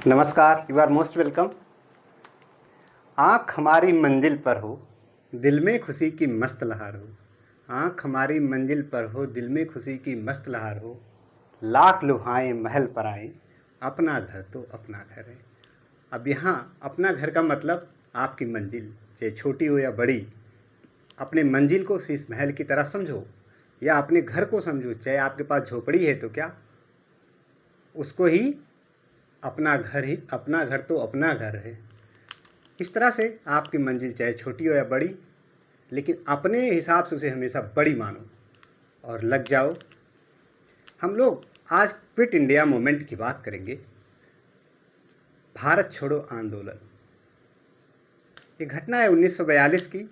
नमस्कार, you are most welcome. आँख हमारी मंजिल पर हो, दिल में खुशी की मस्त लहर हो। आँख हमारी मंजिल पर हो, दिल में खुशी की मस्त लहर हो। लाख लुभाएं महल पर आएँ, अपना घर तो अपना घर है। अब यहाँ अपना घर का मतलब आपकी मंजिल, चाहे छोटी हो या बड़ी। अपने मंजिल को शीश महल की तरह समझो या अपने घर को समझो। चाहे आपके पास झोपड़ी है तो क्या, उसको ही अपना घर तो अपना घर है। इस तरह से आपकी मंजिल चाहे छोटी हो या बड़ी, लेकिन अपने हिसाब से उसे हमेशा बड़ी मानो और लग जाओ। हम लोग आज क्विट इंडिया मूवमेंट की बात करेंगे। भारत छोड़ो आंदोलन, ये घटना है 1942 की,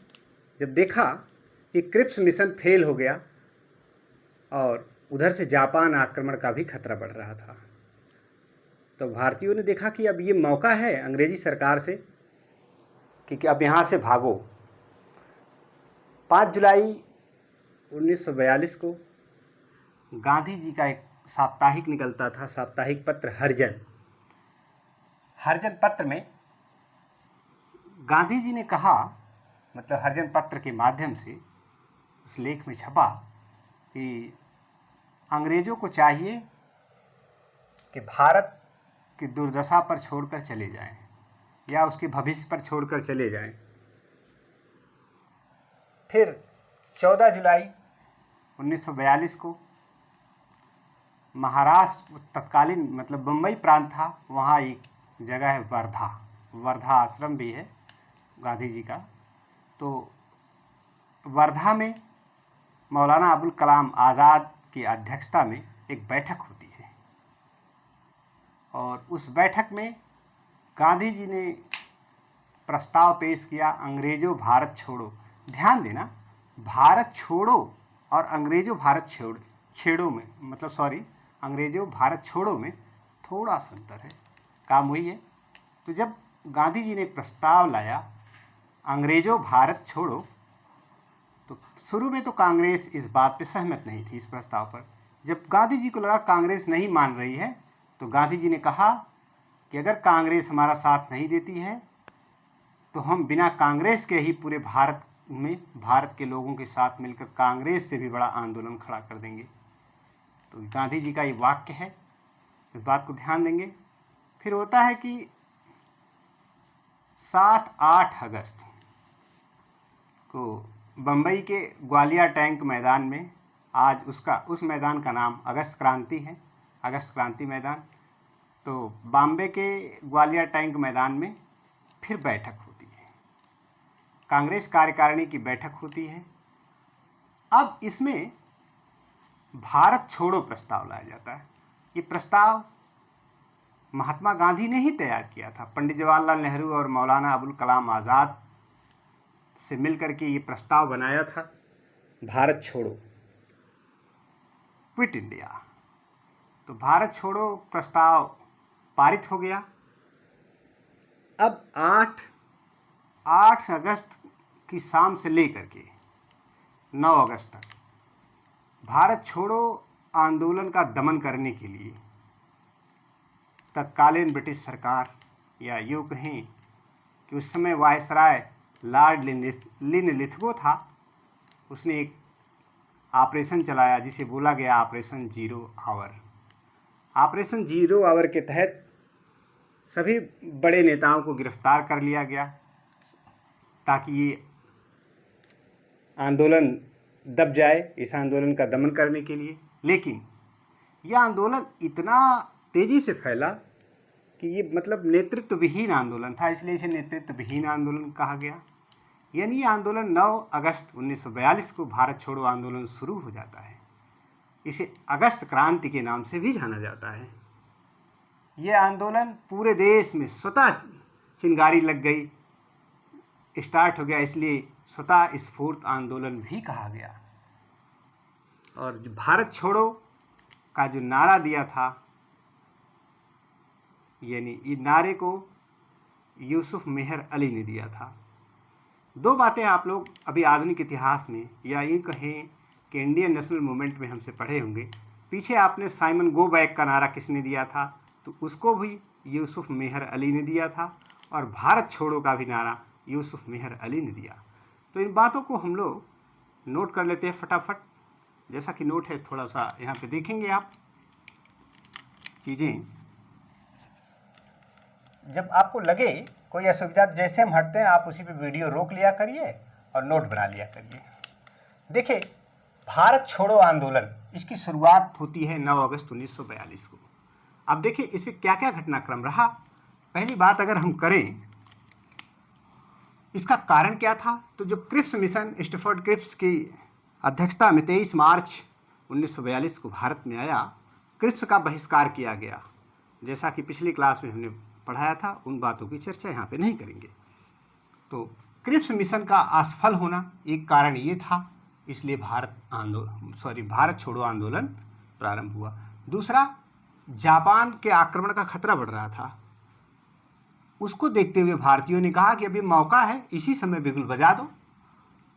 जब देखा कि क्रिप्स मिशन फेल हो गया और उधर से जापान आक्रमण का भी खतरा बढ़ रहा था। तो भारतीयों ने देखा कि अब ये मौका है अंग्रेजी सरकार से कि अब यहाँ से भागो। 5 जुलाई 1942 को गांधी जी का एक साप्ताहिक निकलता था, साप्ताहिक पत्र हरिजन। हरिजन पत्र में गांधी जी ने कहा, मतलब हरिजन पत्र के माध्यम से उस लेख में छपा कि अंग्रेज़ों को चाहिए कि भारत की दुर्दशा पर छोड़कर चले जाएं या उसके भविष्य पर छोड़कर चले जाएं। फिर 14 जुलाई 1942 को महाराष्ट्र, तत्कालीन मतलब बम्बई प्रांत था, वहाँ एक जगह है वर्धा आश्रम भी है गांधी जी का। तो वर्धा में मौलाना अबुल कलाम आज़ाद की अध्यक्षता में एक बैठक होती है और उस बैठक में गांधी जी ने प्रस्ताव पेश किया, अंग्रेज़ों भारत छोड़ो। ध्यान देना, भारत छोड़ो और अंग्रेज़ों भारत छेड़ो में, मतलब सॉरी, अंग्रेज़ों भारत छोड़ो में थोड़ा सा अंतर है, काम वही है। तो जब गांधी जी ने प्रस्ताव लाया अंग्रेज़ों भारत छोड़ो, तो शुरू में तो कांग्रेस इस बात पे सहमत नहीं थी, इस प्रस्ताव पर। जब गांधी जी को लगा कांग्रेस नहीं मान रही है, तो गांधी जी ने कहा कि अगर कांग्रेस हमारा साथ नहीं देती है तो हम बिना कांग्रेस के ही पूरे भारत में भारत के लोगों के साथ मिलकर कांग्रेस से भी बड़ा आंदोलन खड़ा कर देंगे। तो गांधी जी का ये वाक्य है, इस बात को ध्यान देंगे। फिर होता है कि 7-8 अगस्त को बम्बई के ग्वालियर टैंक मैदान में, आज उस मैदान का नाम अगस्त क्रांति है, अगस्त क्रांति मैदान। तो बॉम्बे के ग्वालियर टैंक मैदान में फिर बैठक होती है, कांग्रेस कार्यकारिणी की बैठक होती है। अब इसमें भारत छोड़ो प्रस्ताव लाया जाता है। ये प्रस्ताव महात्मा गांधी ने ही तैयार किया था, पंडित जवाहरलाल नेहरू और मौलाना अबुल कलाम आज़ाद से मिलकर के ये प्रस्ताव बनाया था, भारत छोड़ो, क्विट इंडिया। तो भारत छोड़ो प्रस्ताव पारित हो गया। अब 8 अगस्त की शाम से लेकर के 9 अगस्त तक भारत छोड़ो आंदोलन का दमन करने के लिए तत्कालीन ब्रिटिश सरकार, या यूँ कहें कि उस समय वायसराय लॉर्ड लिनलिथगो था, उसने एक ऑपरेशन चलाया जिसे बोला गया operation zero hour. Operation zero hour के तहत सभी बड़े नेताओं को गिरफ्तार कर लिया गया ताकि ये आंदोलन दब जाए, इस आंदोलन का दमन करने के लिए। लेकिन यह आंदोलन इतना तेज़ी से फैला कि ये मतलब नेतृत्व विहीन आंदोलन था, इसलिए इसे नेतृत्व विहीन आंदोलन कहा गया। यानी ये आंदोलन 9 अगस्त 1942 को भारत छोड़ो आंदोलन शुरू हो जाता है। इसे अगस्त क्रांति के नाम से भी जाना जाता है। ये आंदोलन पूरे देश में स्वतः चिंगारी लग गई, स्टार्ट हो गया, इसलिए स्वतः स्फूर्त आंदोलन भी कहा गया। और जो भारत छोड़ो का जो नारा दिया था, यानी इस नारे को यूसुफ मेहर अली ने दिया था। दो बातें आप लोग अभी आधुनिक इतिहास में, या यूँ कहें कि इंडियन नेशनल मूवमेंट में हमसे पढ़े होंगे। पीछे आपने साइमन गो बैक का नारा किसने दिया था, तो उसको भी यूसुफ मेहर अली ने दिया था और भारत छोड़ो का भी नारा यूसुफ मेहर अली ने दिया। तो इन बातों को हम लोग नोट कर लेते हैं फटाफट। जैसा कि नोट है थोड़ा सा यहाँ पे देखेंगे आप चीज़ें। जब आपको लगे कोई असुविधा, जैसे हम हटते हैं आप उसी पे वीडियो रोक लिया करिए और नोट बना लिया करिए। देखिए, भारत छोड़ो आंदोलन, इसकी शुरुआत होती है 9 अगस्त 1942 को। अब देखिए इस पर क्या क्या घटनाक्रम रहा। पहली बात अगर हम करें, इसका कारण क्या था, तो जो क्रिप्स मिशन स्टैफोर्ड क्रिप्स की अध्यक्षता में 23 मार्च 1942 को भारत में आया, क्रिप्स का बहिष्कार किया गया। जैसा कि पिछली क्लास में हमने पढ़ाया था, उन बातों की चर्चा यहाँ पे नहीं करेंगे। तो क्रिप्स मिशन का असफल होना एक कारण ये था, इसलिए भारत छोड़ो आंदोलन प्रारंभ हुआ। दूसरा, जापान के आक्रमण का खतरा बढ़ रहा था। उसको देखते हुए भारतीयों ने कहा कि अभी मौका है, इसी समय बिगुल बजा दो।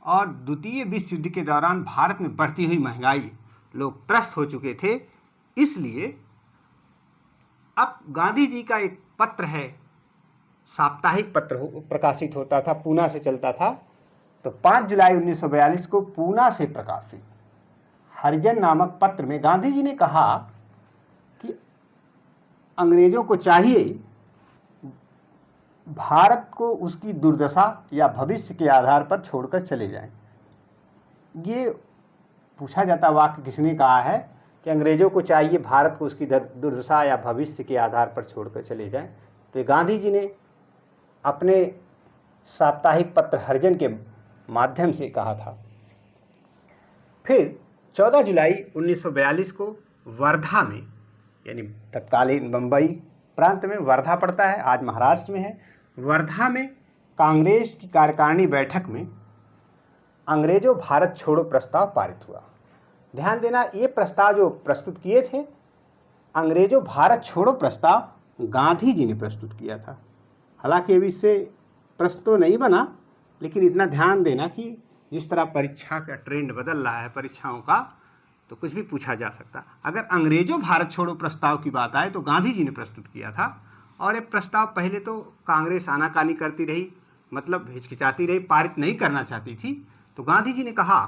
और द्वितीय विश्व युद्ध के दौरान भारत में बढ़ती हुई महंगाई, लोग त्रस्त हो चुके थे, इसलिए अब गांधी जी का एक पत्र है, साप्ताहिक पत्र प्रकाशित होता था, पूना से चलता था। तो 5 जुलाई 1942 को पूना से प्रकाशित हरिजन नामक पत्र में गांधी जी ने कहा कि अंग्रेजों को चाहिए भारत को उसकी दुर्दशा या भविष्य के आधार पर छोड़कर चले जाएं। ये पूछा जाता वाक्य किसने कहा है कि अंग्रेजों को चाहिए भारत को उसकी दुर्दशा या भविष्य के आधार पर छोड़कर चले जाएं। तो गांधी जी ने अपने साप्ताहिक पत्र हरिजन के माध्यम से कहा था। फिर 14 जुलाई 1942 को वर्धा में, यानी तत्कालीन बम्बई प्रांत में वर्धा पड़ता है, आज महाराष्ट्र में है, वर्धा में कांग्रेस की कार्यकारिणी बैठक में अंग्रेजों भारत छोड़ो प्रस्ताव पारित हुआ। ध्यान देना, ये प्रस्ताव जो प्रस्तुत किए थे, अंग्रेजों भारत छोड़ो प्रस्ताव गांधी जी ने प्रस्तुत किया था। हालांकि अभी इससे प्रश्न तो नहीं बना, लेकिन इतना ध्यान देना कि जिस तरह परीक्षा का ट्रेंड बदल रहा है परीक्षाओं का, तो कुछ भी पूछा जा सकता। अगर अंग्रेजों भारत छोड़ो प्रस्ताव की बात आए तो गांधी जी ने प्रस्तुत किया था। और ये प्रस्ताव पहले तो कांग्रेस आनाकानी करती रही, मतलब हिचकिचाती रही, पारित नहीं करना चाहती थी। तो गांधी जी ने कहा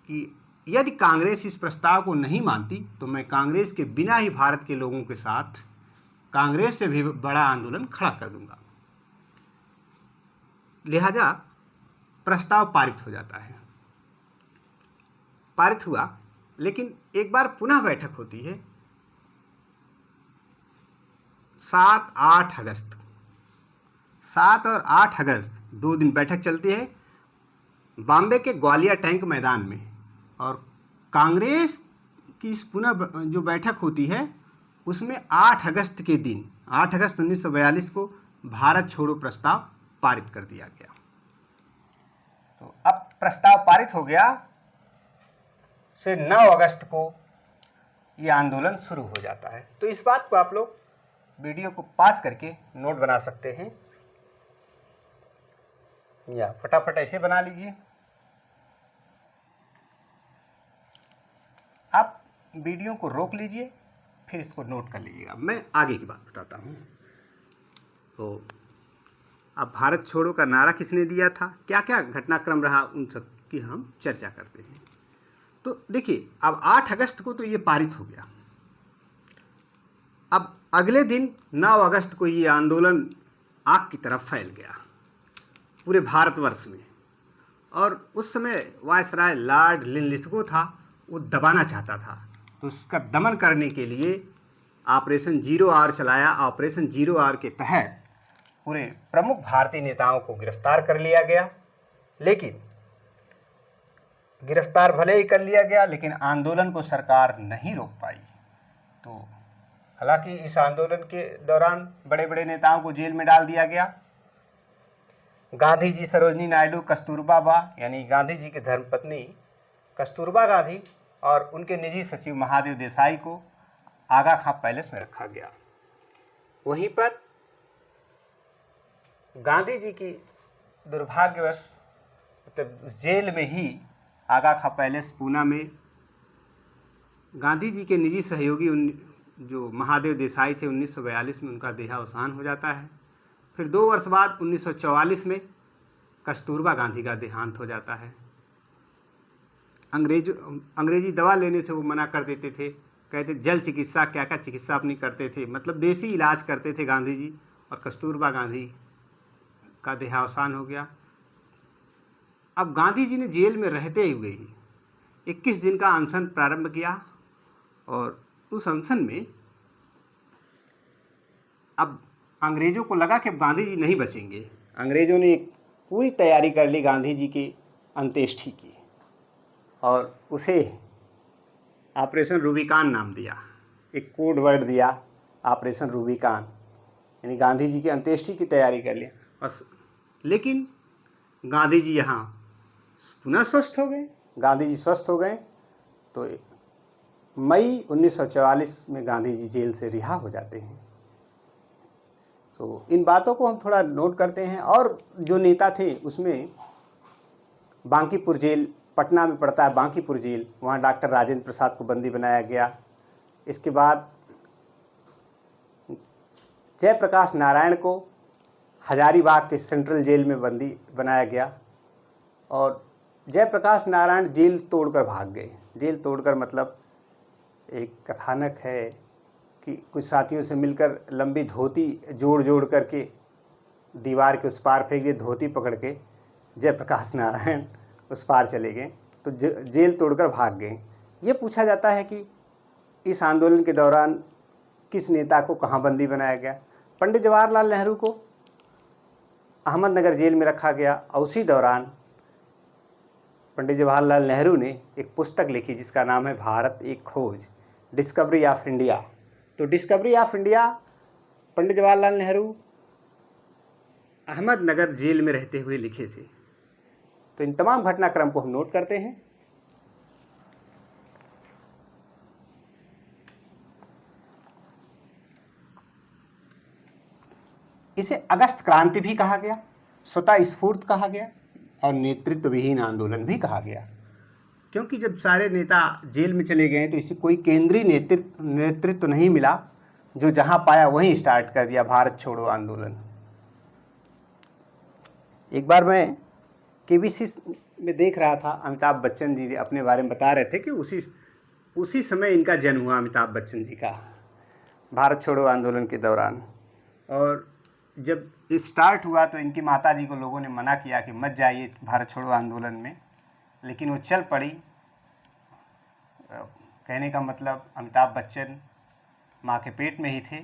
कि यदि कांग्रेस इस प्रस्ताव को नहीं मानती तो मैं कांग्रेस के बिना ही भारत के लोगों के साथ कांग्रेस से भी बड़ा आंदोलन खड़ा कर दूंगा। लिहाजा प्रस्ताव पारित हो जाता है। पारित हुआ, लेकिन एक बार पुनः बैठक होती है 7-8 अगस्त। 7 और 8 अगस्त 2 दिन बैठक चलती है बॉम्बे के ग्वालियर टैंक मैदान में। और कांग्रेस की इस पुनः जो बैठक होती है उसमें 8 अगस्त के दिन, 8 अगस्त 1942 को भारत छोड़ो प्रस्ताव पारित कर दिया गया। तो अब प्रस्ताव पारित हो गया से 9 अगस्त को ये आंदोलन शुरू हो जाता है। तो इस बात को आप लोग वीडियो को पास करके नोट बना सकते हैं, या फटाफट ऐसे बना लीजिए। आप वीडियो को रोक लीजिए, फिर इसको नोट कर लीजिएगा। मैं आगे की बात बताता हूँ। तो अब भारत छोड़ो का नारा किसने दिया था, क्या क्या घटनाक्रम रहा, उन सब की हम चर्चा करते हैं। तो देखिए, अब 8 अगस्त को तो ये पारित हो गया। अब अगले दिन 9 अगस्त को ये आंदोलन आग की तरफ फैल गया पूरे भारतवर्ष में। और उस समय वायसराय लॉर्ड लिनलिथगो था, वो दबाना चाहता था। तो उसका दमन करने के लिए ऑपरेशन जीरो आवर चलाया। ऑपरेशन जीरो आवर के तहत पूरे प्रमुख भारतीय नेताओं को गिरफ्तार कर लिया गया। लेकिन गिरफ्तार भले ही कर लिया गया, लेकिन आंदोलन को सरकार नहीं रोक पाई। तो हालांकि इस आंदोलन के दौरान बड़े बड़े नेताओं को जेल में डाल दिया गया। गांधी जी, सरोजनी नायडू, कस्तूरबा बा यानी गांधी जी की धर्मपत्नी कस्तूरबा गांधी और उनके निजी सचिव महादेव देसाई को आगा खां पैलेस में रखा गया। वहीं पर गांधी जी की दुर्भाग्यवश मतलब जेल में ही आगा खां पैलेस पूना में गांधी जी के निजी सहयोगी जो महादेव देसाई थे 1942 में उनका देहावसान हो जाता है। फिर 2 वर्ष बाद 1944 में कस्तूरबा गांधी का देहांत हो जाता है। अंग्रेजी दवा लेने से वो मना कर देते थे, कहते जल चिकित्सा क्या क्या चिकित्सा अपनी करते थे, मतलब देसी इलाज करते थे गांधी जी। और कस्तूरबा गांधी का देहावसान हो गया। अब गांधी जी ने जेल में रहते हुए ही 21 दिन का अनशन प्रारंभ किया और उस अनशन में अब अंग्रेजों को लगा कि अब गांधी जी नहीं बचेंगे। अंग्रेजों ने एक पूरी तैयारी कर ली गांधी जी की अंत्येष्टि की और उसे ऑपरेशन रूबिकान नाम दिया, एक कोड वर्ड दिया ऑपरेशन रूबिकान, यानी गांधी जी की अंत्येष्टि की तैयारी कर लिया। बस लेकिन गांधी जी यहाँ पुनः स्वस्थ हो गए। गांधी जी स्वस्थ हो गए तो मई 1944 में गांधी जी जेल से रिहा हो जाते हैं। तो इन बातों को हम थोड़ा नोट करते हैं। और जो नेता थे उसमें बांकीपुर जेल पटना में पड़ता है, बांकीपुर जेल, वहाँ डॉक्टर राजेंद्र प्रसाद को बंदी बनाया गया। इसके बाद जयप्रकाश नारायण को हजारीबाग के सेंट्रल जेल में बंदी बनाया गया और जयप्रकाश नारायण जेल तोड़कर भाग गए। जेल तोड़कर मतलब एक कथानक है कि कुछ साथियों से मिलकर लंबी धोती जोड़ जोड़ करके दीवार के उस पार फेंक दिए, धोती पकड़ के जयप्रकाश नारायण उस पार चले गए, तो जेल तोड़कर भाग गए। ये पूछा जाता है कि इस आंदोलन के दौरान किस नेता को कहाँ बंदी बनाया गया। पंडित जवाहरलाल नेहरू को अहमदनगर जेल में रखा गया और उसी दौरान पंडित जवाहरलाल नेहरू ने एक पुस्तक लिखी जिसका नाम है Bharat Ek Khoj, discovery of India. तो discovery of India Pandit Jawaharlal Nehru Ahmednagar jail में रहते हुए लिखे थे। तो इन तमाम घटनाक्रम को हम नोट करते हैं। इसे अगस्त क्रांति भी कहा गया, स्वतः स्फूर्त कहा गया और नेतृत्व विहीन आंदोलन भी कहा गया, क्योंकि जब सारे नेता जेल में चले गए तो इसे कोई केंद्रीय नेतृत्व नहीं मिला, जो जहां पाया वहीं स्टार्ट कर दिया भारत छोड़ो आंदोलन। एक बार मैं केबीसी में देख रहा था, अमिताभ बच्चन जी अपने बारे में बता रहे थे कि उसी समय इनका जन्म हुआ, अमिताभ बच्चन जी का, भारत छोड़ो आंदोलन के दौरान। और जब स्टार्ट हुआ तो इनकी माता जी को लोगों ने मना किया कि मत जाइए भारत छोड़ो आंदोलन में, लेकिन वो चल पड़ी। कहने का मतलब अमिताभ बच्चन माँ के पेट में ही थे,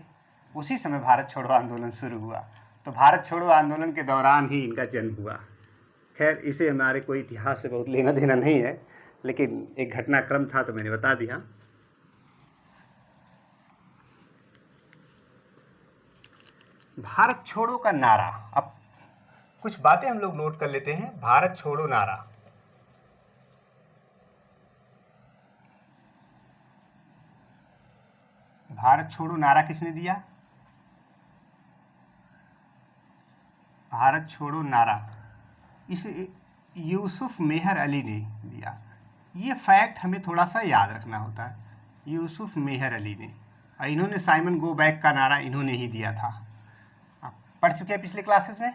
उसी समय भारत छोड़ो आंदोलन शुरू हुआ। तो भारत छोड़ो आंदोलन के दौरान ही इनका जन्म हुआ। खैर, इसे हमारे कोई इतिहास से बहुत लेना देना नहीं है, लेकिन एक घटनाक्रम था तो मैंने बता दिया। भारत छोड़ो का नारा, अब कुछ बातें हम लोग नोट कर लेते हैं। भारत छोड़ो नारा, भारत छोड़ो नारा किसने दिया? भारत छोड़ो नारा इसे यूसुफ मेहर अली ने दिया। ये फैक्ट हमें थोड़ा सा याद रखना होता है, यूसुफ मेहर अली ने। इन्होंने साइमन गो बैक का नारा इन्होंने ही दिया था, आप पढ़ चुके हैं पिछले क्लासेस में।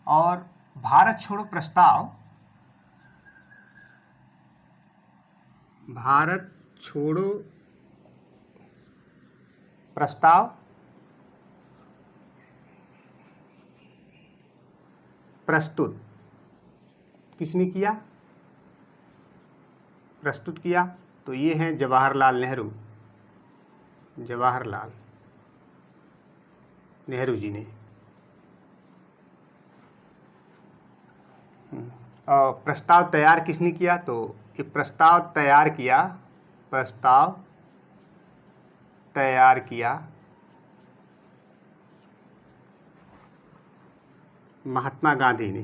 और भारत छोड़ो प्रस्ताव, भारत छोड़ो प्रस्ताव प्रस्तुत किसने किया? प्रस्तुत किया तो ये हैं जवाहरलाल नेहरू, जवाहरलाल नेहरू जी ने। और प्रस्ताव तैयार किसने किया? तो ये प्रस्ताव तैयार किया, प्रस्ताव तैयार किया महात्मा गांधी ने।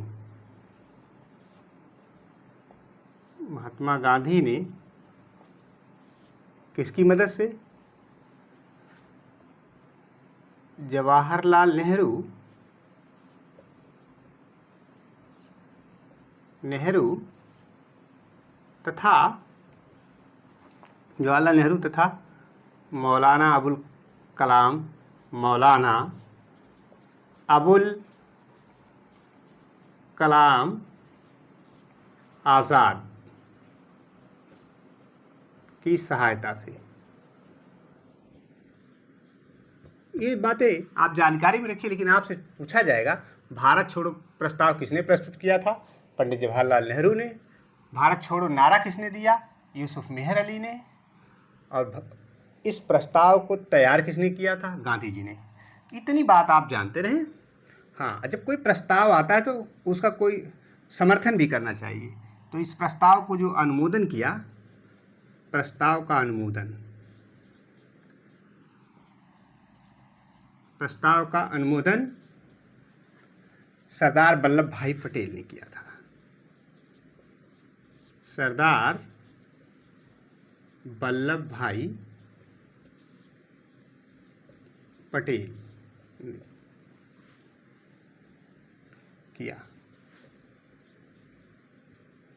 महात्मा गांधी ने किसकी मदद से? जवाहरलाल नेहरू तथा जवाहरलाल नेहरू तथा मौलाना अबुल कलाम, मौलाना अबुल कलाम आज़ाद की सहायता से। ये बातें आप जानकारी में रखिए, लेकिन आपसे पूछा जाएगा भारत छोड़ो प्रस्ताव किसने प्रस्तुत किया था? पंडित जवाहरलाल नेहरू ने। भारत छोड़ो नारा किसने दिया? यूसुफ मेहर अली ने। और इस प्रस्ताव को तैयार किसने किया था? गांधी जी ने। इतनी बात आप जानते रहे। हाँ, जब कोई प्रस्ताव आता है तो उसका कोई समर्थन भी करना चाहिए। तो इस प्रस्ताव को जो अनुमोदन किया, प्रस्ताव का अनुमोदन, प्रस्ताव का अनुमोदन सरदार वल्लभ भाई पटेल ने किया था। सरदार वल्लभ भाई पटेल ने किया।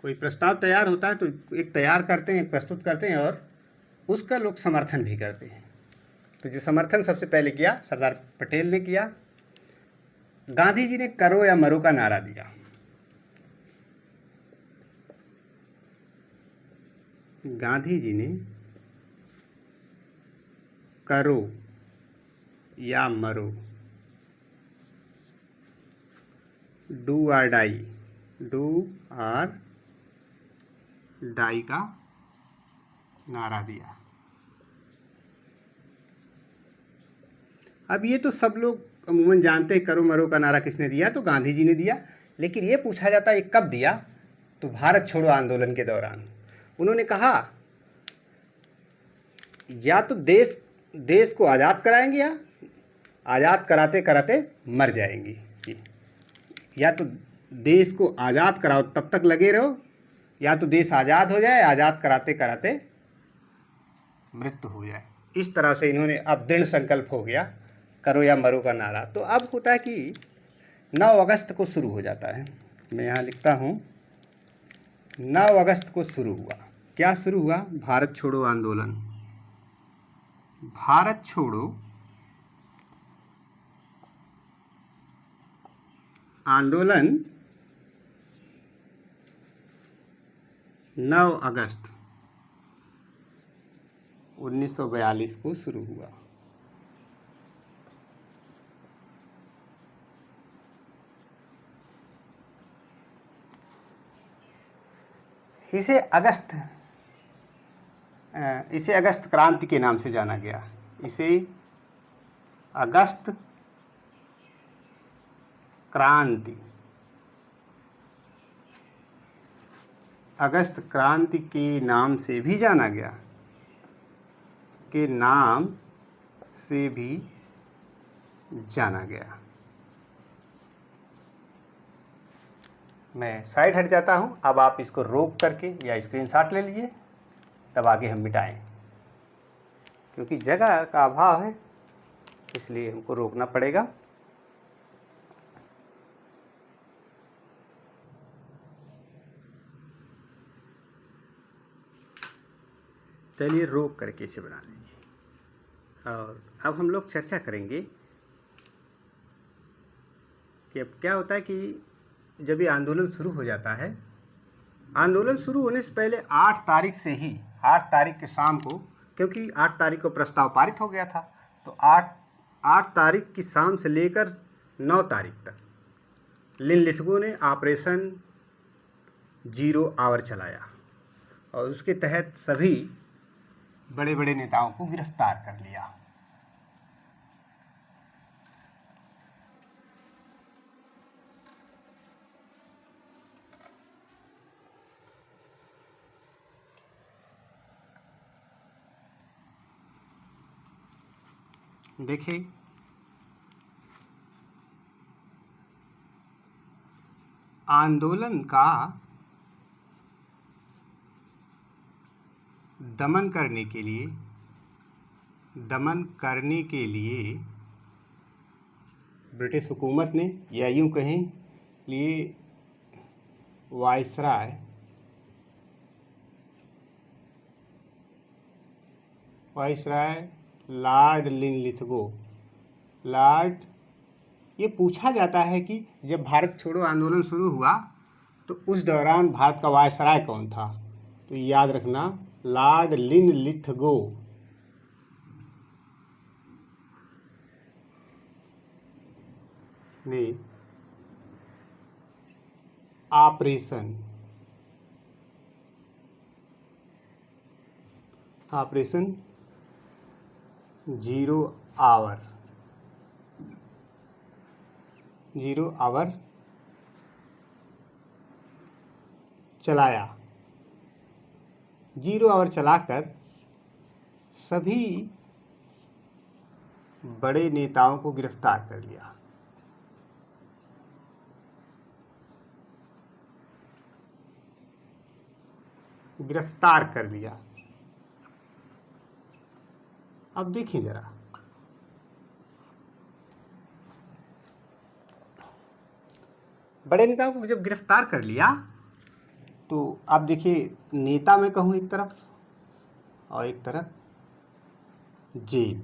कोई प्रस्ताव तैयार होता है तो एक तैयार करते हैं, एक प्रस्तुत करते हैं और उसका लोग समर्थन भी करते हैं। तो जो समर्थन सबसे पहले किया सरदार पटेल ने किया। गांधी जी ने करो या मरो का नारा दिया। गांधी जी ने करो या मरो, डू और डाई, डू और डाई का नारा दिया। अब ये तो सब लोग अमूमन जानते हैं करो मरो का नारा किसने दिया, तो गांधी जी ने दिया। लेकिन ये पूछा जाता है कब दिया? तो भारत छोड़ो आंदोलन के दौरान उन्होंने कहा या तो देश को आज़ाद कराएंगे या आज़ाद कराते कराते मर जाएंगी। या तो देश को आज़ाद कराओ तब तक लगे रहो, या तो देश आज़ाद हो जाए, आज़ाद कराते कराते मृत्यु हो जाए। इस तरह से इन्होंने अब दृढ़ संकल्प हो गया करो या मरो का नारा। तो अब होता है कि 9 अगस्त को शुरू हो जाता है। मैं यहाँ लिखता हूँ 9 अगस्त को शुरू हुआ। क्या शुरू हुआ? भारत छोड़ो आंदोलन। भारत छोड़ो आंदोलन 9 अगस्त 1942 को शुरू हुआ। इसे अगस्त क्रांति के नाम से जाना गया। इसे अगस्त क्रांति, अगस्त क्रांति के नाम से भी जाना गया, के नाम से भी जाना गया। मैं साइड हट जाता हूँ। अब आप इसको रोक करके या स्क्रीनशॉट ले लीजिए, तब आगे हम मिटाएं। क्योंकि जगह का अभाव है इसलिए हमको रोकना पड़ेगा। चलिए रोक करके इसे बना लीजिए। और अब हम लोग चर्चा करेंगे कि अब क्या होता है कि जब ये आंदोलन शुरू हो जाता है, आंदोलन शुरू होने से पहले 8 तारीख से ही, 8 तारीख के शाम को, क्योंकि 8 तारीख को प्रस्ताव पारित हो गया था, तो 8 तारीख की शाम से लेकर 9 तारीख तक निम्नलिखितों ने ऑपरेशन 0 आवर चलाया और उसके तहत सभी बड़े बड़े नेताओं को गिरफ्तार कर लिया। देखिए आंदोलन का दमन करने के लिए ब्रिटिश हुकूमत ने, या यूं कहें लिए वायसराय लॉर्ड लिनलिथगो। लॉर्ड, ये पूछा जाता है कि जब भारत छोड़ो आंदोलन शुरू हुआ तो उस दौरान भारत का वायसराय कौन था, तो याद रखना लॉर्ड लिनलिथगो। ने ऑपरेशन जीरो आवर चलाया। जीरो आवर चलाकर सभी बड़े नेताओं को गिरफ्तार कर लिया। अब देखिए जरा, बड़े नेताओं को जब गिरफ्तार कर लिया तो अब देखिए, नेता मैं कहूँ एक तरफ और एक तरफ जेल।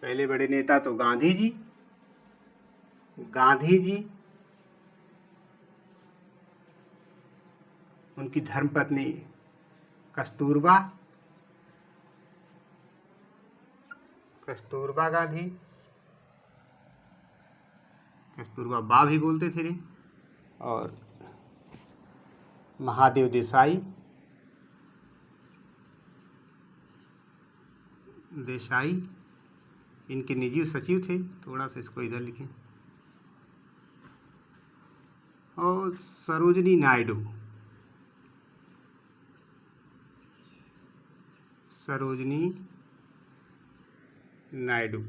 पहले बड़े नेता तो गांधी जी, उनकी धर्मपत्नी कस्तूरबा गांधी, कस्तूरबा बा भी बोलते थे, और महादेव देसाई, इनके निजी सचिव थे। थोड़ा सा इसको इधर लिखें। और सरोजिनी नायडू।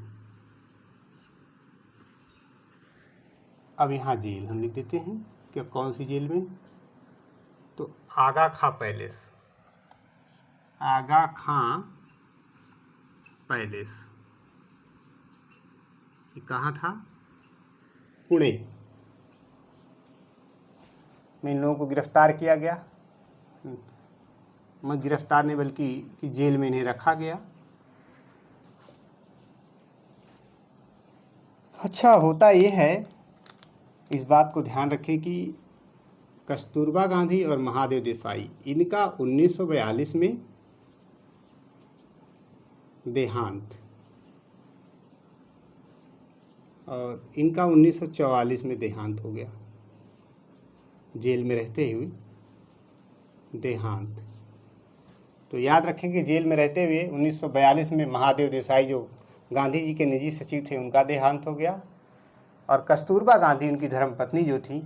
अब यहाँ जेल हम लिख देते हैं कि कौन सी जेल में, तो आगा खां पैलेस, ये कहाँ था, पुणे में इन लोगों को गिरफ्तार किया गया। मैं गिरफ्तार नहीं बल्कि कि जेल में इन्हें रखा गया। अच्छा, होता ये है, इस बात को ध्यान रखें कि कस्तूरबा गांधी और महादेव देसाई, इनका 1942 में देहांत और इनका 1944 में देहांत हो गया, जेल में रहते हुए देहांत। तो याद रखें कि जेल में रहते हुए 1942 में महादेव देसाई, जो गांधी जी के निजी सचिव थे, उनका देहांत हो गया, और कस्तूरबा गांधी, उनकी धर्मपत्नी जो थी,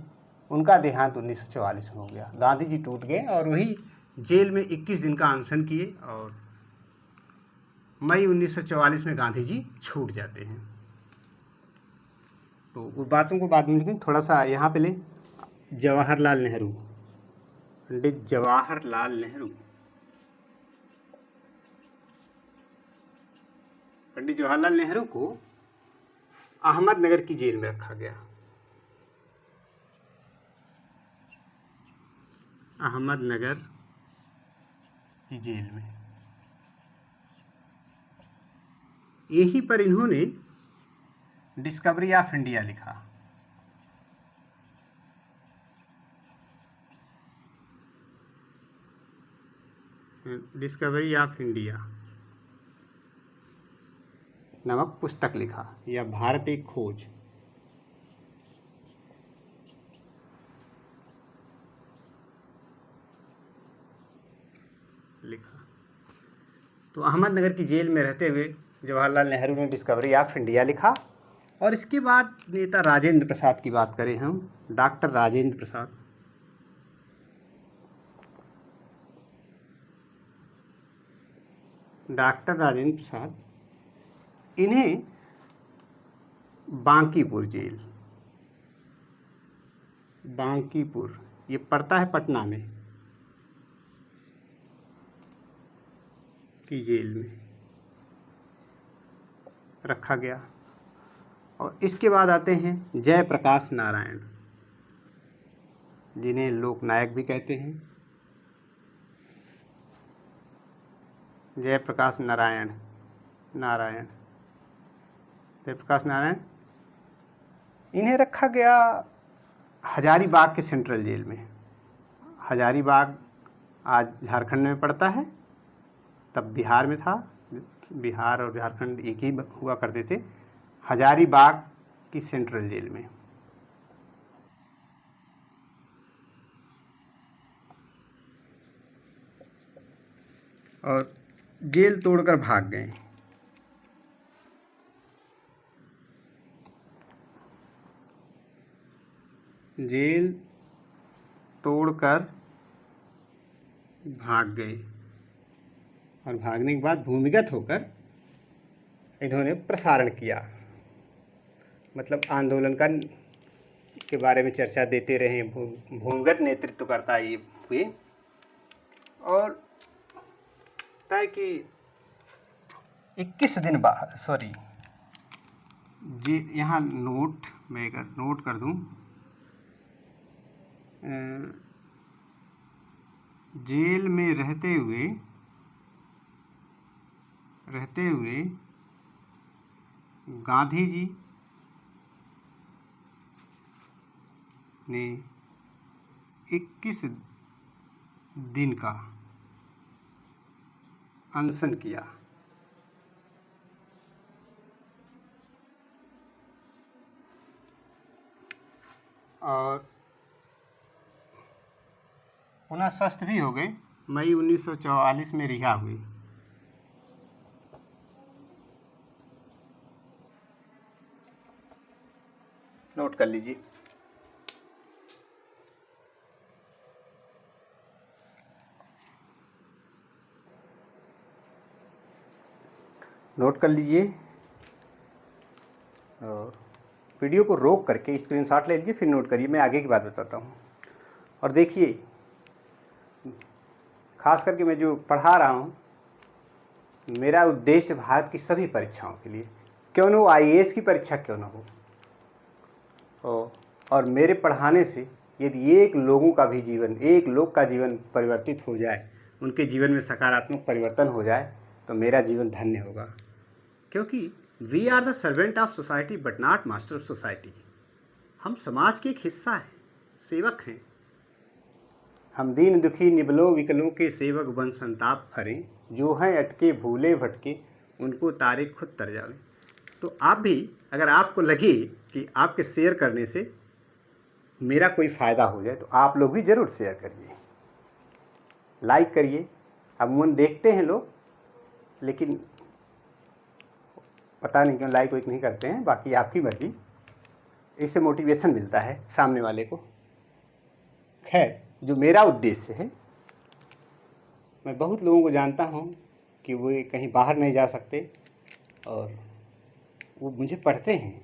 उनका देहांत 1944 में हो गया। गांधी जी टूट गए और वही जेल में 21 दिन का अनशन किए, और मई 1944 में गांधी जी छूट जाते हैं। तो उन बातों को बाद में लिखें। थोड़ा सा यहाँ पे ले, जवाहरलाल नेहरू, पंडित जवाहरलाल नेहरू। पंडित जवाहरलाल नेहरू को अहमदनगर की जेल में रखा गया। अहमदनगर की जेल में, यहीं पर इन्होंने डिस्कवरी ऑफ इंडिया लिखा। डिस्कवरी ऑफ इंडिया नामक पुस्तक लिखा, या भारत एक खोज। लिखा। तो अहमदनगर की जेल में रहते हुए जवाहरलाल नेहरू ने डिस्कवरी ऑफ इंडिया लिखा। और इसके बाद नेता राजेंद्र प्रसाद की बात करें हम, डॉक्टर राजेंद्र प्रसाद। डॉक्टर राजेंद्र प्रसाद, इन्हें बांकीपुर जेल, बांकीपुर ये पड़ता है पटना में, की जेल में रखा गया। और इसके बाद आते हैं जयप्रकाश नारायण, जिन्हें लोकनायक भी कहते हैं। जयप्रकाश नारायण जयप्रकाश नारायण, इन्हें रखा गया हजारीबाग के सेंट्रल जेल में। हजारीबाग आज झारखंड में पड़ता है, तब बिहार में था। बिहार और झारखंड एक ही हुआ करते थे। हजारीबाग की सेंट्रल जेल में। और जेल तोड़कर भाग गए। जेल तोड़कर भाग गए और भागने के बाद भूमिगत होकर इन्होंने प्रसारण किया, मतलब आंदोलन के बारे में चर्चा देते रहे, भूमिगत नेतृत्वकर्ता ये हुए। और तय कि 21 दिन बाद, सॉरी जी, यहाँ नोट मैं नोट कर दूं, जेल में रहते हुए गांधी जी ने 21 दिन का अनशन किया। और पुनः स्वस्थ भी हो गए। मई 1944 में रिहा हुई। नोट कर लीजिए। नोट कर लीजिए और वीडियो को रोक करके स्क्रीनशॉट ले लीजिए, फिर नोट करिए। मैं आगे की बात बताता हूँ। और देखिए, खास करके मैं जो पढ़ा रहा हूँ, मेरा उद्देश्य भारत की सभी परीक्षाओं के लिए, क्यों न हो आईएएस की परीक्षा क्यों न हो, और मेरे पढ़ाने से यदि एक लोग का जीवन परिवर्तित हो जाए, उनके जीवन में सकारात्मक परिवर्तन हो जाए, तो मेरा जीवन धन्य होगा। क्योंकि we are the servant of society but not master of society. हम समाज के एक हिस्सा हैं, सेवक हैं। हम दीन दुखी निबलों विकलों के सेवक बन संताप फरें, जो हैं अटके भूले भटके उनको तारे खुद तर जावें। तो आप भी, अगर आपको लगे कि आपके शेयर करने से मेरा कोई फ़ायदा हो जाए, तो आप लोग भी ज़रूर शेयर करिए, लाइक करिए। अमूमन देखते हैं लोग, लेकिन पता नहीं क्यों लाइक वाइक नहीं करते हैं। बाकी आपकी मर्जी, इससे मोटिवेशन मिलता है सामने वाले को। खैर, जो मेरा उद्देश्य है, मैं बहुत लोगों को जानता हूँ कि वो कहीं बाहर नहीं जा सकते और वो मुझे पढ़ते हैं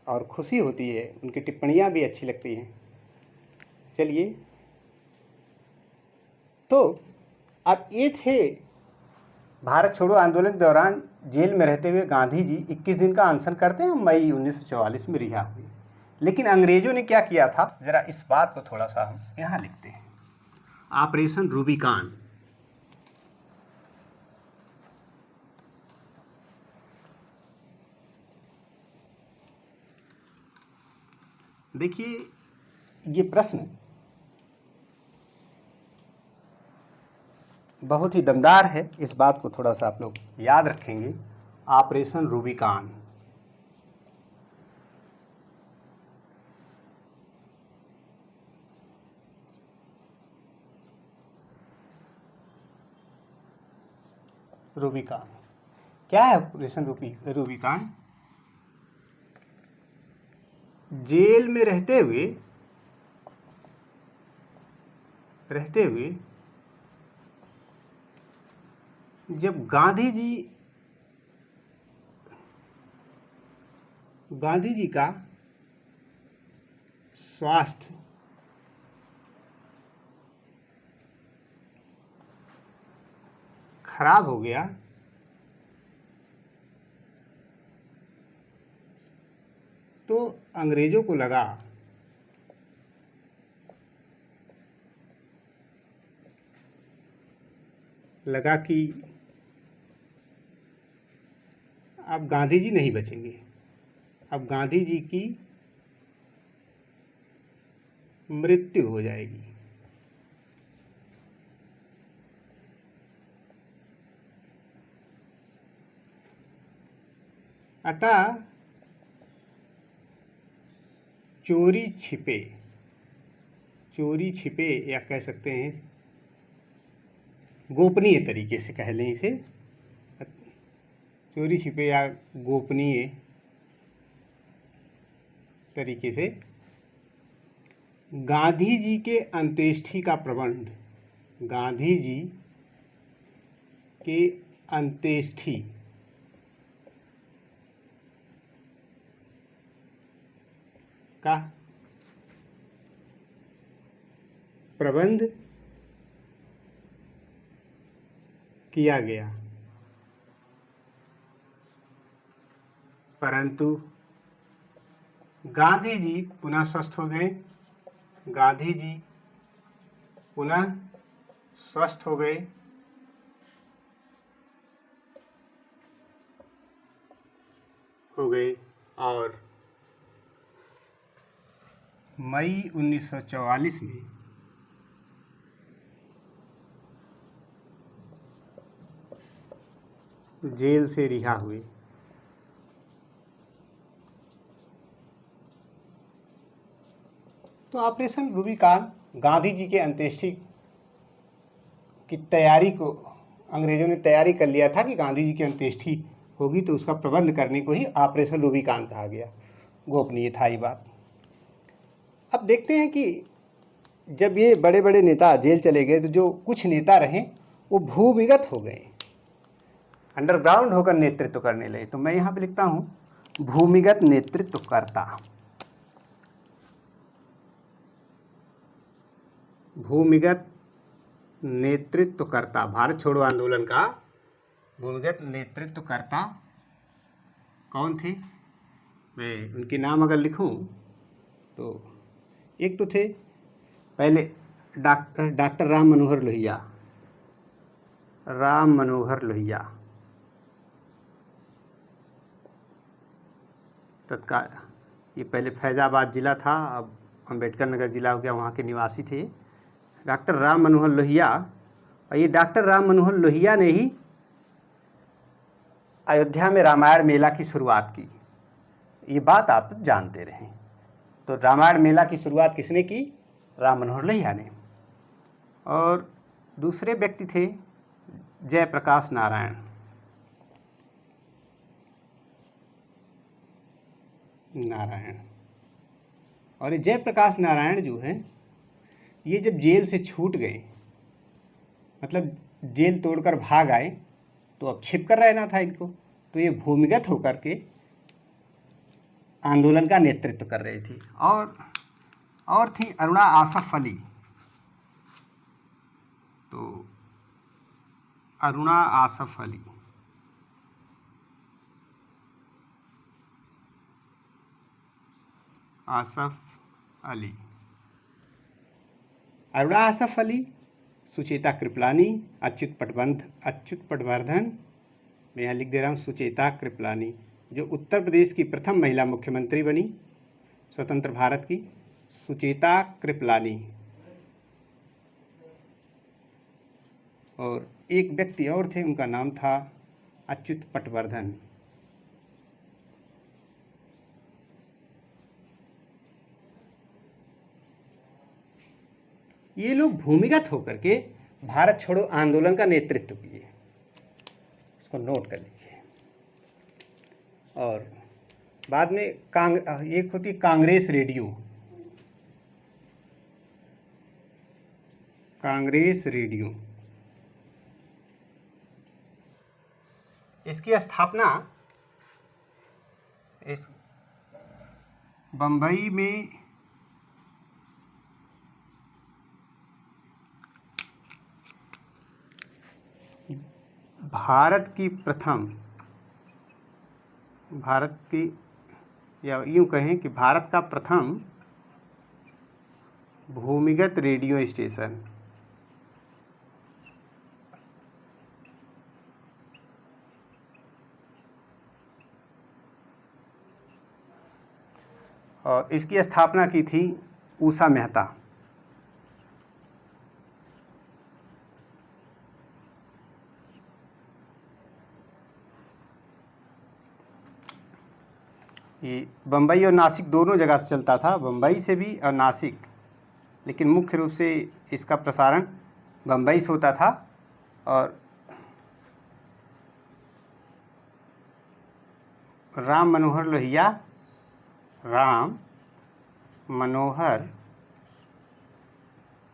और खुशी होती है, उनकी टिप्पणियाँ भी अच्छी लगती हैं। चलिए, तो अब ये थे भारत छोड़ो आंदोलन के दौरान जेल में रहते हुए गांधी जी 21 दिन का अनशन करते हैं, मई 1944 में रिहा हुए। लेकिन अंग्रेजों ने क्या किया था, जरा इस बात को थोड़ा सा हम यहाँ लिखते हैं। ऑपरेशन रूबिकान। देखिए, ये प्रश्न बहुत ही दमदार है। इस बात को थोड़ा सा आप लोग याद रखेंगे। ऑपरेशन रूबिकान। रूबिकान क्या है? ऑपरेशन रूबिकान जेल में रहते हुए जब गांधी जी का स्वास्थ्य खराब हो गया, तो अंग्रेजों को लगा कि अब गांधी जी नहीं बचेंगे, अब गांधी जी की मृत्यु हो जाएगी। अतः चोरी छिपे या कह सकते हैं गोपनीय तरीके से कह लें इसे, चोरी छिपे या गोपनीय तरीके से गांधी जी के अंत्येष्टि का प्रबंध, गांधी जी के अंत्येष्टि का प्रबंध किया गया, परंतु गांधी जी पुनः स्वस्थ हो गए, गांधी जी पुनः स्वस्थ हो गए और मई 1944 में जेल से रिहा हुए। तो ऑपरेशन रूबिकान गांधी जी के अंत्येष्टि की तैयारी को अंग्रेजों ने तैयारी कर लिया था कि गांधी जी की अंत्येष्टि होगी, तो उसका प्रबंध करने को ही ऑपरेशन रूबिकान कहा गया। गोपनीय था ये बात। अब देखते हैं कि जब ये बड़े बड़े नेता जेल चले गए तो जो कुछ नेता रहे वो भूमिगत हो गए, अंडरग्राउंड होकर नेतृत्व करने लगे। तो मैं यहाँ पे लिखता हूँ भूमिगत नेतृत्वकर्ता, भूमिगत नेतृत्वकर्ता, भारत छोड़ो आंदोलन का भूमिगत नेतृत्वकर्ता कौन थे? मैं उनके नाम अगर लिखूं तो एक तो थे पहले डॉक्टर राम मनोहर लोहिया, राम मनोहर लोहिया तत्काल, ये पहले फैज़ाबाद ज़िला था, अब अम्बेडकर नगर ज़िला हो गया, वहाँ के निवासी थे डॉक्टर राम मनोहर लोहिया। और ये डॉक्टर राम मनोहर लोहिया ने ही अयोध्या में रामायण मेला की शुरुआत की, ये बात आप जानते रहें। तो रामायण मेला की शुरुआत किसने की? राम मनोहर लोहिया ने। और दूसरे व्यक्ति थे जयप्रकाश नारायण, और ये जयप्रकाश नारायण जो हैं ये जब जेल से छूट गए, मतलब जेल तोड़कर भाग आए, तो अब छिप कर रहना था इनको, तो ये भूमिगत होकर के आंदोलन का नेतृत्व कर रहे थे। और थी अरुणा आसफ अली। तो अरुणा आसफ अली, अरुणा आसफ अली, सुचेता कृपलानी, अच्युत पटवर्धन, मैं यहाँ लिख दे रहा हूँ सुचेता कृपलानी, जो उत्तर प्रदेश की प्रथम महिला मुख्यमंत्री बनी स्वतंत्र भारत की, सुचेता कृपलानी। और एक व्यक्ति और थे, उनका नाम था अच्युत पटवर्धन। ये लोग भूमिगत होकर के भारत छोड़ो आंदोलन का नेतृत्व किए, इसको नोट कर लीजिए। और बाद में एक होती कांग्रेस रेडियो, इसकी स्थापना इस बंबई में भारत की, या यूँ कहें कि भारत का प्रथम भूमिगत रेडियो स्टेशन और इसकी स्थापना की थी उषा मेहता। ये बम्बई और नासिक दोनों जगह से चलता था, बम्बई से भी और नासिक, लेकिन मुख्य रूप से इसका प्रसारण बम्बई से होता था। और राम मनोहर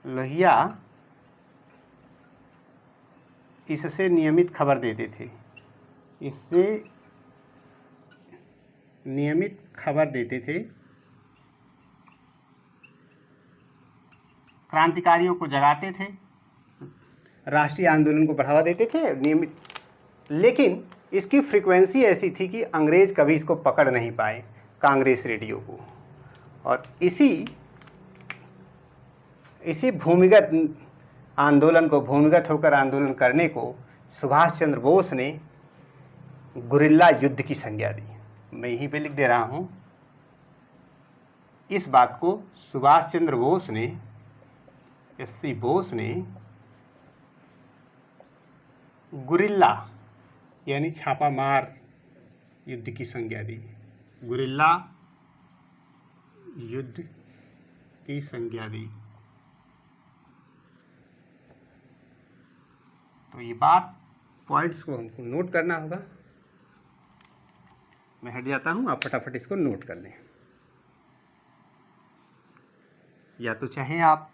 लोहिया इससे नियमित खबर देते थे, इससे नियमित खबर देते थे, क्रांतिकारियों को जगाते थे, राष्ट्रीय आंदोलन को बढ़ावा देते थे नियमित। लेकिन इसकी फ्रीक्वेंसी ऐसी थी कि अंग्रेज कभी इसको पकड़ नहीं पाए, कांग्रेस रेडियो को। और इसी भूमिगत आंदोलन को, भूमिगत होकर आंदोलन करने को सुभाष चंद्र बोस ने गुरिल्ला युद्ध की संज्ञा दी। मैं यहीं पे लिख दे रहा हूं, इस बात को सुभाष चंद्र बोस ने, एस.सी. बोस ने गुरिल्ला यानी छापामार युद्ध की संज्ञा दी, गुरिल्ला युद्ध की संज्ञा दी। तो ये बात, पॉइंट्स को हमको नोट करना होगा। मैं हट जाता हूँ, आप फटाफट इसको नोट कर लें, या तो चाहे आप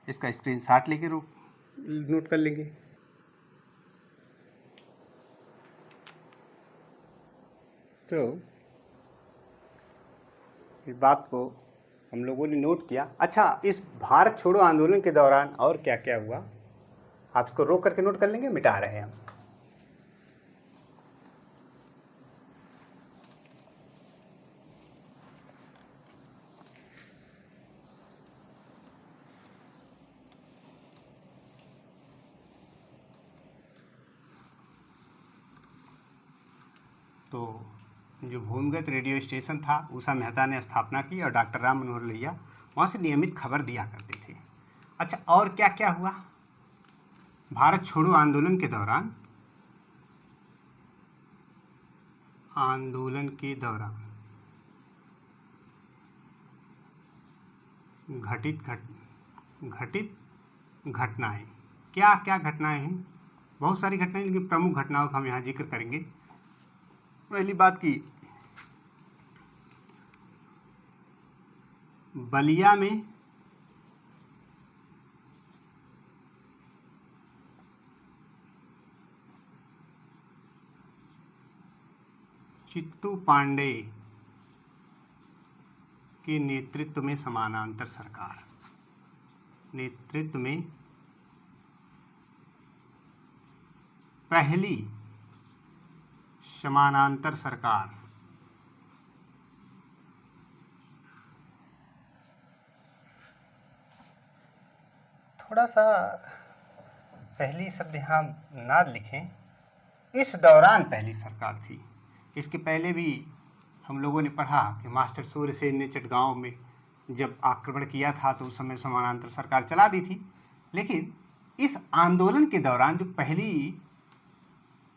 इसका स्क्रीनशॉट लेके नोट कर लेंगे। तो इस बात को हम लोगों ने नोट किया। अच्छा, इस भारत छोड़ो आंदोलन के दौरान और क्या क्या हुआ, आप इसको रोक करके नोट कर लेंगे, मिटा रहे हैं हम। तो जो भूमिगत रेडियो स्टेशन था, उषा मेहता ने स्थापना की और डॉक्टर राम मनोहर लोहिया वहाँ से नियमित खबर दिया करते थे। अच्छा, और क्या क्या हुआ भारत छोड़ो आंदोलन के दौरान? घटित घटनाएं, क्या क्या घटनाएं हैं? बहुत सारी घटनाएं, लेकिन प्रमुख घटनाओं का हम यहाँ जिक्र करेंगे। पहली बात की बलिया में चित्तू पांडे के नेतृत्व में समानांतर सरकार, नेतृत्व में पहली समानांतर सरकार, थोड़ा सा पहली शब्द यहाँ ना लिखें, इस दौरान पहली सरकार थी। इसके पहले भी हम लोगों ने पढ़ा कि मास्टर सूर्यसेन ने चटगांव में जब आक्रमण किया था तो उस समय समानांतर सरकार चला दी थी। लेकिन इस आंदोलन के दौरान जो पहली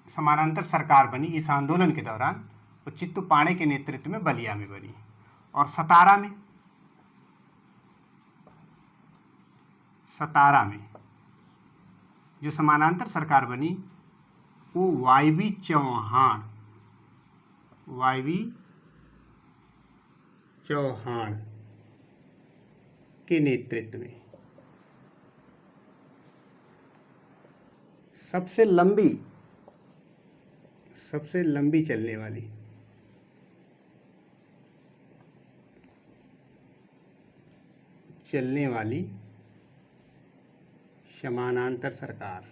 समानांतर सरकार बनी, इस आंदोलन के दौरान वो चित्तू पांडे के नेतृत्व में बलिया में बनी। और सतारा में जो समानांतर सरकार बनी वो वाईवी चौहान के नेतृत्व में सबसे लंबी चलने वाली समानांतर सरकार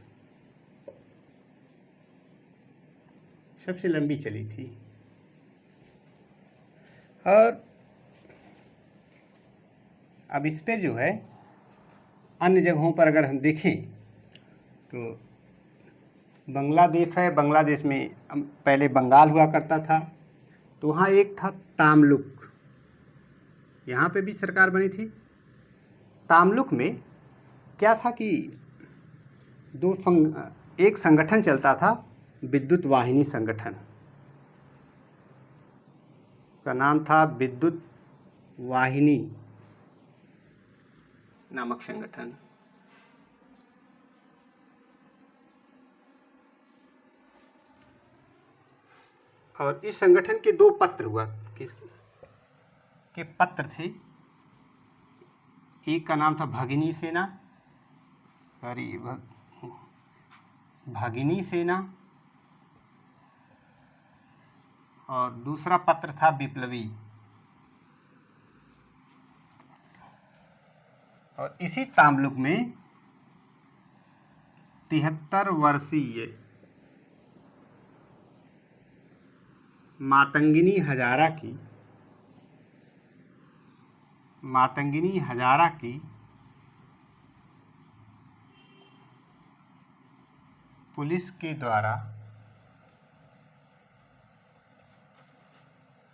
सबसे लंबी चली थी। और अब इस पे जो है अन्य जगहों पर अगर हम देखें तो बांग्लादेश है, बांग्लादेश में पहले बंगाल हुआ करता था, तो वहाँ एक था तामलुक, यहाँ पे भी सरकार बनी थी। तामलुक में क्या था कि एक संगठन चलता था, विद्युत वाहिनी संगठन का नाम था विद्युत वाहिनी नामक संगठन। और इस संगठन के 2 पत्र हुआ के पत्र थे। एक का नाम था भगिनी सेना, भगिनी सेना, और दूसरा पत्र था विप्लवी। और इसी तामलुक में 73 वर्षीय मातंगिनी हजारा की पुलिस के द्वारा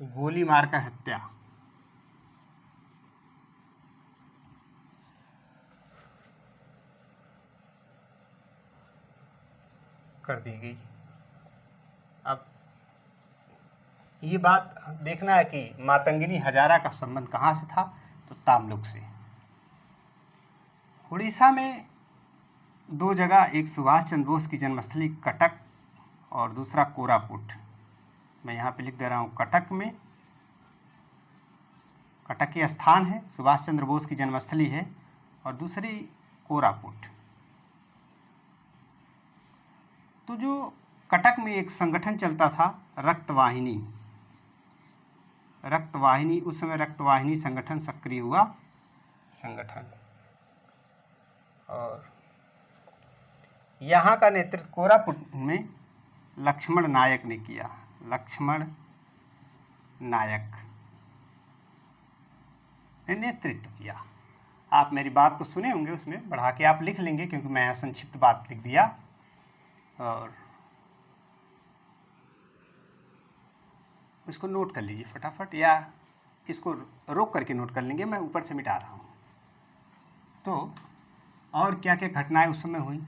गोली मारकर हत्या कर दी गई। अब ये बात देखना है कि मातंगिनी हजारा का संबंध कहाँ से था, तो तामलुक से। उड़ीसा में 2 जगह, एक सुभाष चंद्र बोस की जन्मस्थली कटक और दूसरा कोरापुट। मैं यहाँ पे लिख दे रहा हूँ कटक में, कटक के स्थान है, सुभाष चंद्र बोस की जन्मस्थली है, और दूसरी कोरापुट। तो जो कटक में एक संगठन चलता था रक्तवाहिनी, उस समय रक्तवाहिनी संगठन सक्रिय हुआ संगठन। और यहाँ का नेतृत्व कोरापुट में लक्ष्मण नायक ने किया। लक्ष्मण नायक ने नेतृत्व किया। आप मेरी बात को सुने होंगे, उसमें बढ़ा के आप लिख लेंगे क्योंकि मैं संक्षिप्त बात लिख दिया। और इसको नोट कर लीजिए फटाफट, या इसको रोक करके नोट कर लेंगे, मैं ऊपर से मिटा रहा हूँ। तो और क्या क्या घटनाएं उस समय हुई।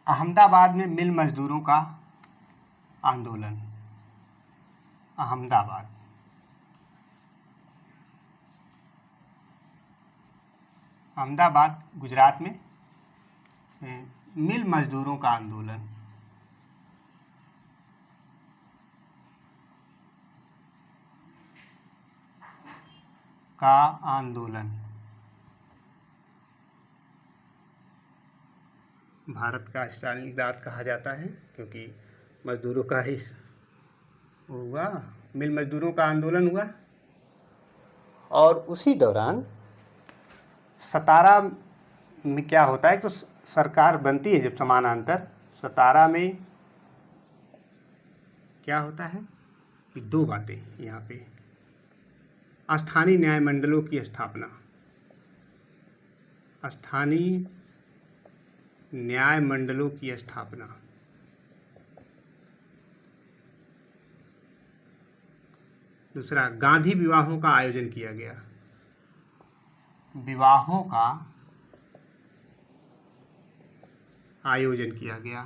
अहमदाबाद में मिल मजदूरों का आंदोलन। अहमदाबाद गुजरात में मिल मजदूरों का आंदोलन। भारत का स्टालिनग्राद कहा जाता है क्योंकि मजदूरों का ही हुआ, मिल मजदूरों का आंदोलन हुआ। और उसी दौरान सतारा में क्या होता है, तो सरकार बनती है जब समानांतर, सतारा में क्या होता है कि 2 बातें यहाँ पे, स्थानीय न्याय मंडलों की स्थापना, स्थानीय न्याय मंडलों की स्थापना। दूसरा, गांधी विवाहों का आयोजन किया गया। विवाहों का आयोजन किया गया।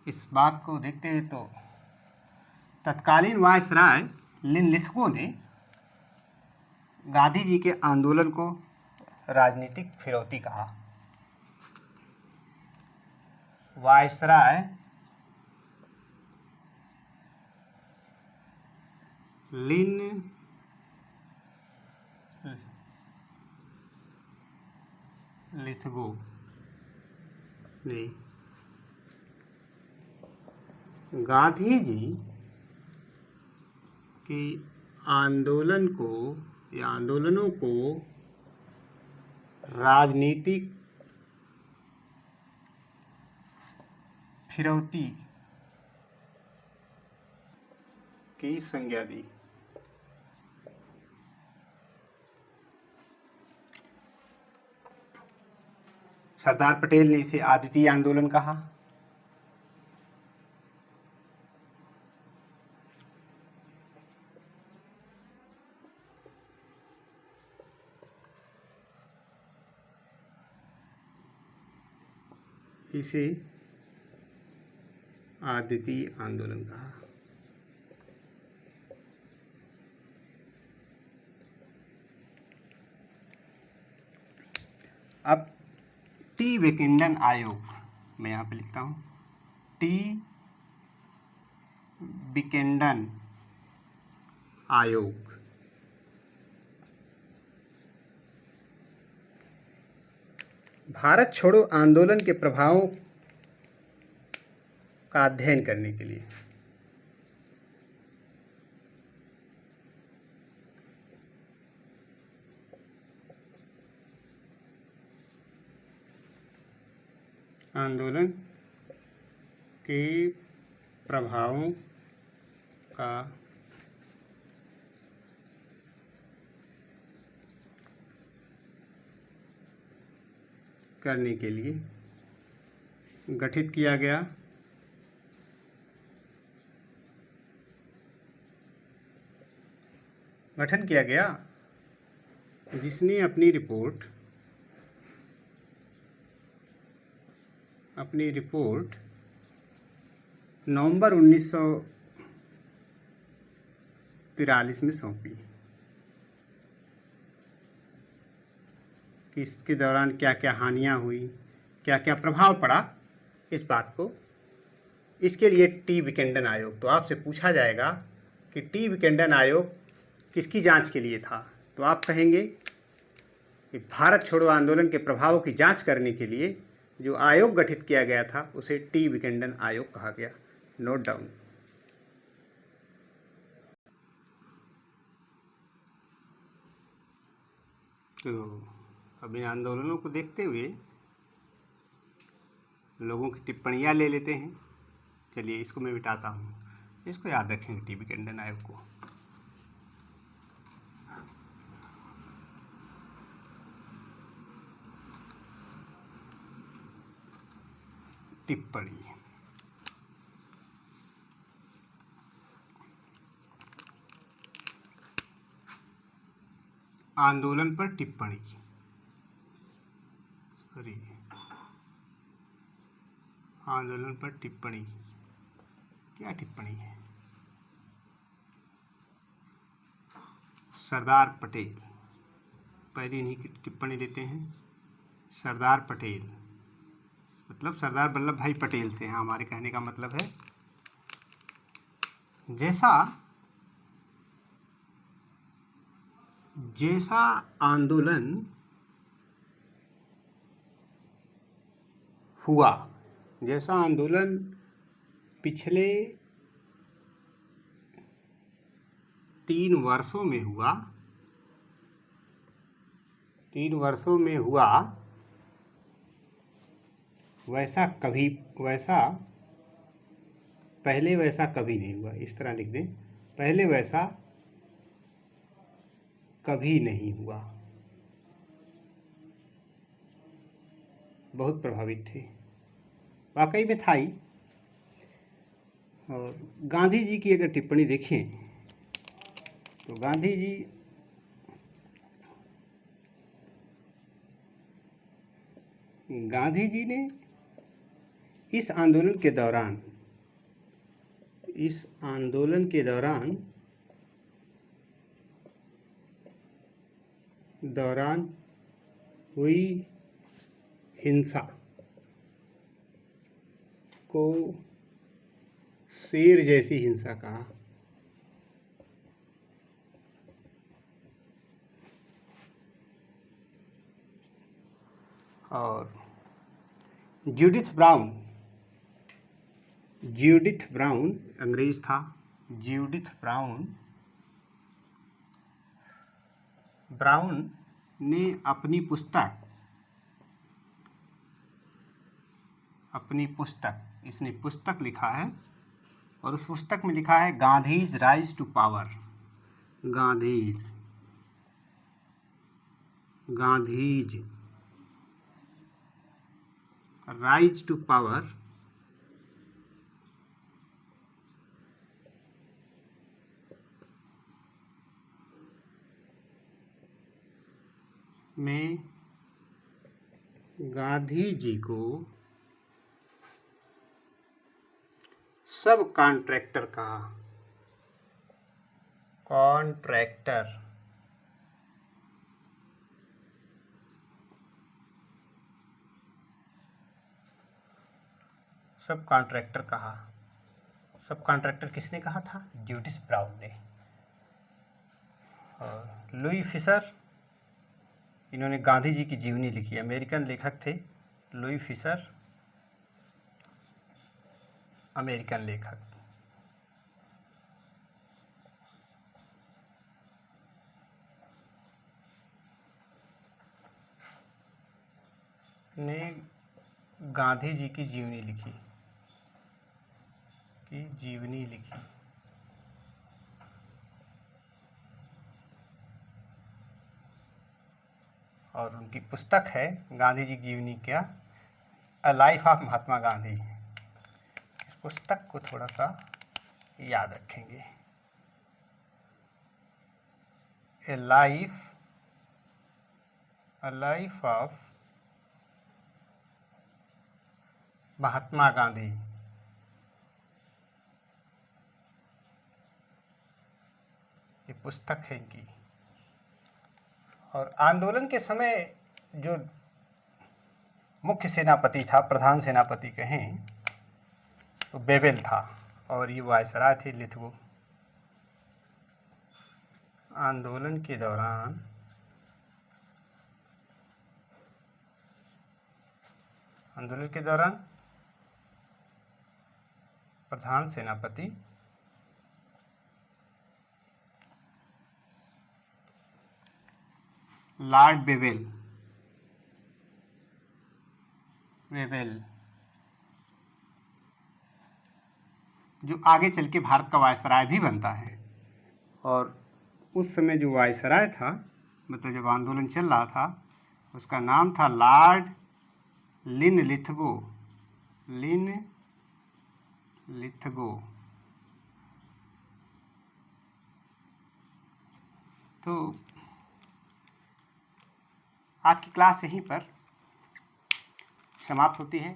इस बात को देखते हुए तो तत्कालीन वायसराय लिनलिथगो ने गांधी जी के आंदोलन को राजनीतिक फिरौती कहा। वायसराय लिनलिथगो ने गांधी जी के आंदोलन को या आंदोलनों को राजनीतिक फिरौती की संज्ञा दी। सरदार पटेल ने इसे आदितीय आंदोलन कहा। इसे आदितीय आंदोलन कहा। अब टी विकेंडन आयोग, मैं यहाँ पे लिखता हूँ टी विकेंडन आयोग। भारत छोड़ो आंदोलन के प्रभावों का अध्ययन करने के लिए आंदोलन के प्रभावों का करने के लिए गठित किया गया गठन किया गया जिसने अपनी रिपोर्ट नवंबर 1943 में सौंपी कि इसके दौरान क्या क्या हानियां हुई, क्या क्या प्रभाव पड़ा, इस बात को, इसके लिए टी विकेंडन आयोग। तो आपसे पूछा जाएगा कि टी विकेंडन आयोग किसकी जांच के लिए था, तो आप कहेंगे कि भारत छोड़ो आंदोलन के प्रभावों की जांच करने के लिए जो आयोग गठित किया गया था उसे टी विकेंडन आयोग कहा गया। Note down. तो अब इन आंदोलनों को देखते हुए लोगों की टिप्पणियां ले लेते हैं। चलिए इसको मैं मिटाता हूँ, इसको याद रखेंगे टी विकेंडन आयोग को। टिप्पणी, आंदोलन पर टिप्पणी, सॉरी, आंदोलन पर टिप्पणी, क्या टिप्पणी है? सरदार पटेल, पहले इन्हीं की टिप्पणी लेते हैं। सरदार पटेल मतलब सरदार वल्लभ भाई पटेल से, हाँ, हमारे कहने का मतलब है जैसा आंदोलन हुआ, जैसा आंदोलन पिछले 3 वर्षों में हुआ, वैसा पहले वैसा कभी नहीं हुआ। इस तरह लिख दें, पहले वैसा कभी नहीं हुआ। बहुत प्रभावित थे, वाकई में था ही। और गांधी जी की अगर टिप्पणी देखें तो गांधी जी ने इस आंदोलन के दौरान हुई हिंसा को शेर जैसी हिंसा कहा। और जूडिथ ब्राउन अंग्रेज था। जूडिथ ब्राउन ने अपनी पुस्तक लिखा है, और उस पुस्तक में लिखा है Gandhi's rise to power. Gandhi's rise to power में गांधी जी को सब कॉन्ट्रैक्टर कहा। कॉन्ट्रैक्टर सब कॉन्ट्रैक्टर कहा। सब कॉन्ट्रैक्टर किसने कहा था? ड्यूटिस ब्राउन ने। और लुई फिशर, इन्होंने गांधी जी की जीवनी लिखी। अमेरिकन लेखक थे लुई फिशर, अमेरिकन लेखक। ने गांधी जी की जीवनी लिखी, और उनकी पुस्तक है गांधी जी की जीवनी क्या, a life of Mahatma Gandhi. इस पुस्तक को थोड़ा सा याद रखेंगे। ए लाइफ ऑफ महात्मा गांधी। ये पुस्तक है इनकी। और आंदोलन के समय जो मुख्य सेनापति था, प्रधान सेनापति कहें तो बेवेल था, और ये वायसराय थे लिथगो। आंदोलन के दौरान प्रधान सेनापति लॉर्ड बेवेल जो आगे चल के भारत का वायसराय भी बनता है। और उस समय जो वायसराय था, मतलब जब आंदोलन चल रहा था, उसका नाम था लॉर्ड लिनलिथगो। तो आज की क्लास यहीं पर समाप्त होती है।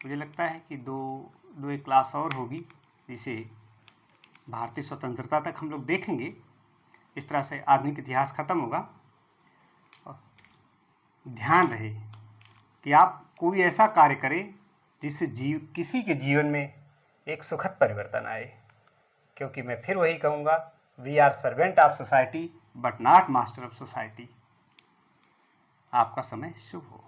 मुझे लगता है कि दो एक क्लास और होगी, जिसे भारतीय स्वतंत्रता तक हम लोग देखेंगे। इस तरह से आधुनिक इतिहास खत्म होगा। ध्यान रहे कि आप कोई ऐसा कार्य करें जिससे किसी के जीवन में एक सुखद परिवर्तन आए, क्योंकि मैं फिर वही कहूँगा, we are servant of society but not master of society. आपका समय शुभ हो।